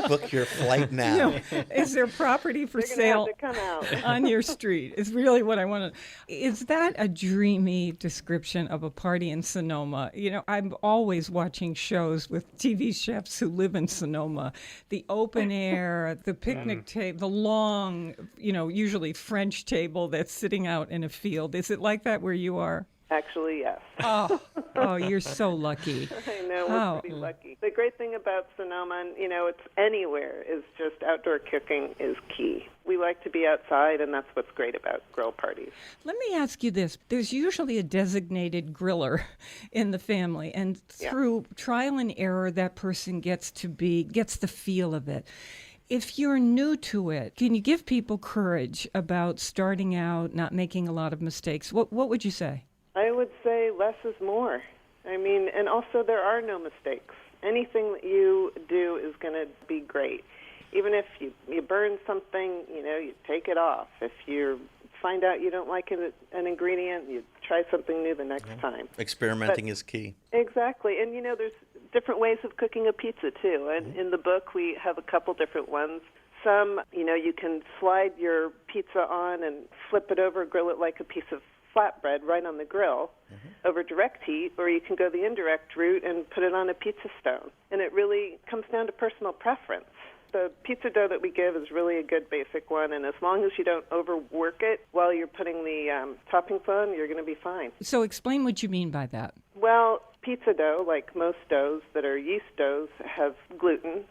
Book your flight now. No, is there property for They're going to sale have to come out. on your street? Is really what I want to. Is that a dreamy description of a party in Sonoma? You know, I'm always watching shows with TV chefs who live in Sonoma. The open air, the picnic table, the long, usually French table that's sitting out in a field. Is it like that where you are? Actually, yes. Oh, you're so lucky. I know, Oh. we're pretty lucky. The great thing about Sonoma, and it's anywhere, is just outdoor cooking is key. We like to be outside, and that's what's great about grill parties. Let me ask you this. There's usually a designated griller in the family, and through trial and error, that person gets the feel of it. If you're new to it, can you give people courage about starting out, not making a lot of mistakes? What would you say? I would say less is more. I mean, and also there are no mistakes. Anything that you do is going to be great. Even if you burn something, you take it off. If you find out you don't like an ingredient, you try something new the next time. Experimenting is key. Exactly. And, there's different ways of cooking a pizza, too. And in the book, we have a couple different ones. Some, you can slide your pizza on and flip it over, grill it like a piece of flatbread right on the grill over direct heat, or you can go the indirect route and put it on a pizza stone. And it really comes down to personal preference. The pizza dough that we give is really a good basic one, and as long as you don't overwork it while you're putting the toppings on, you're going to be fine. So explain what you mean by that. Well, pizza dough, like most doughs that are yeast doughs, have gluten.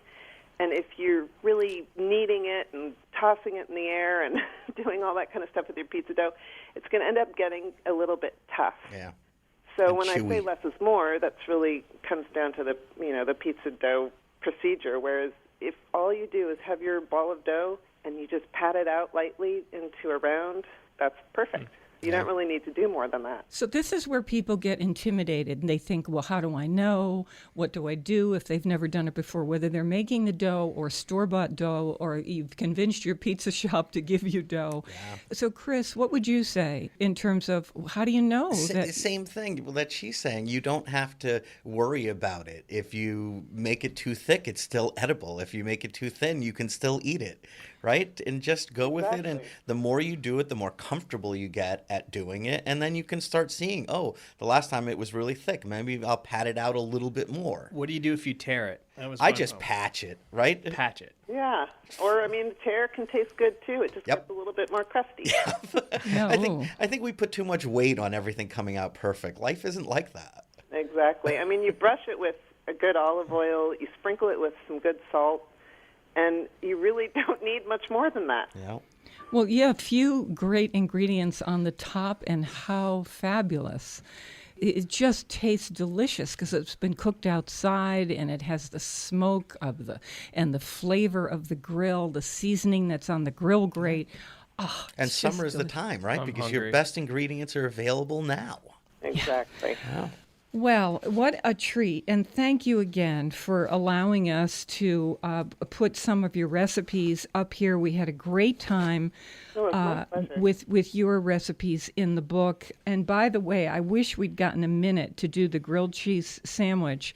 And if you're really kneading it and tossing it in the air and doing all that kind of stuff with your pizza dough, it's going to end up getting a little bit tough. Yeah. So And when I say chewy. less is more, that's really comes down to the pizza dough procedure. Whereas if all you do is have your ball of dough and you just pat it out lightly into a round, that's perfect. You don't really need to do more than that. So this is where people get intimidated and they think, well, how do I know? What do I do if they've never done it before? Whether they're making the dough or store-bought dough, or you've convinced your pizza shop to give you dough. Yeah. So Chris, what would you say in terms of how do you know that? Same thing that she's saying. You don't have to worry about it. If you make it too thick, it's still edible. If you make it too thin, you can still eat it, right? And just go with it. And the more you do it, the more comfortable you get at doing it. And then you can start seeing, oh, the last time it was really thick. Maybe I'll pat it out a little bit more. What do you do if you tear it? I just patch it, right? Patch it. Yeah. Or, the tear can taste good, too. It just gets a little bit more crusty. No. I think we put too much weight on everything coming out perfect. Life isn't like that. Exactly. You brush it with a good olive oil. You sprinkle it with some good salt. And you really don't need much more than that. Yeah. Well, yeah, a few great ingredients on the top, and how fabulous. It just tastes delicious because it's been cooked outside, and it has the smoke of the flavor of the grill, the seasoning that's on the grill grate. Oh, And it's summer just is the time, right? I'm Because hungry. your best ingredients are available now. Exactly. Yeah. Well, what a treat. And thank you again for allowing us to put some of your recipes up here. We had a great time Oh, it's my pleasure. with your recipes in the book. And by the way, I wish we'd gotten a minute to do the grilled cheese sandwich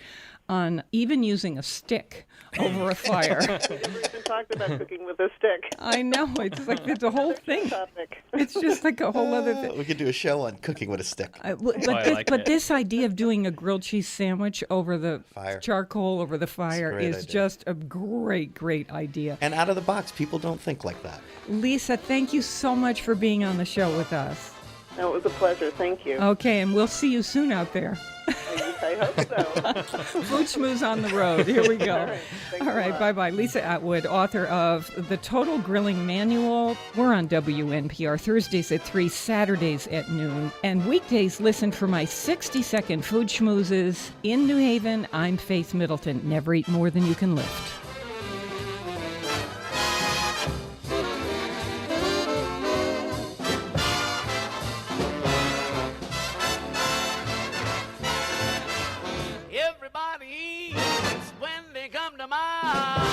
on even using a stick over a fire. We even talked about cooking with a stick. I know. It's like it's a whole thing. Topic. It's just like a whole other thing. We could do a show on cooking with a stick. But this idea of doing a grilled cheese sandwich over the Fire. charcoal over the fire great is idea. just a great idea. And out of the box, people don't think like that. Lisa, thank you so much for being on the show with us. No, it was a pleasure. Thank you. Okay, and we'll see you soon out there. I hope so. Food Schmooze on the road. Here we go. All right, thanks All a right, lot. bye-bye. Lisa Atwood, author of The Total Grilling Manual. We're on WNPR Thursdays at 3, Saturdays at noon. And weekdays, listen for my 60-second Food Schmoozes. In New Haven, I'm Faith Middleton. Never eat more than you can lift. Everybody eats when they come to mind.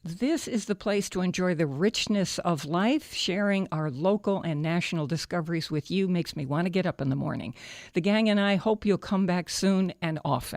This is the place to enjoy the richness of life. Sharing our local and national discoveries with you makes me want to get up in the morning. The gang and I hope you'll come back soon and often.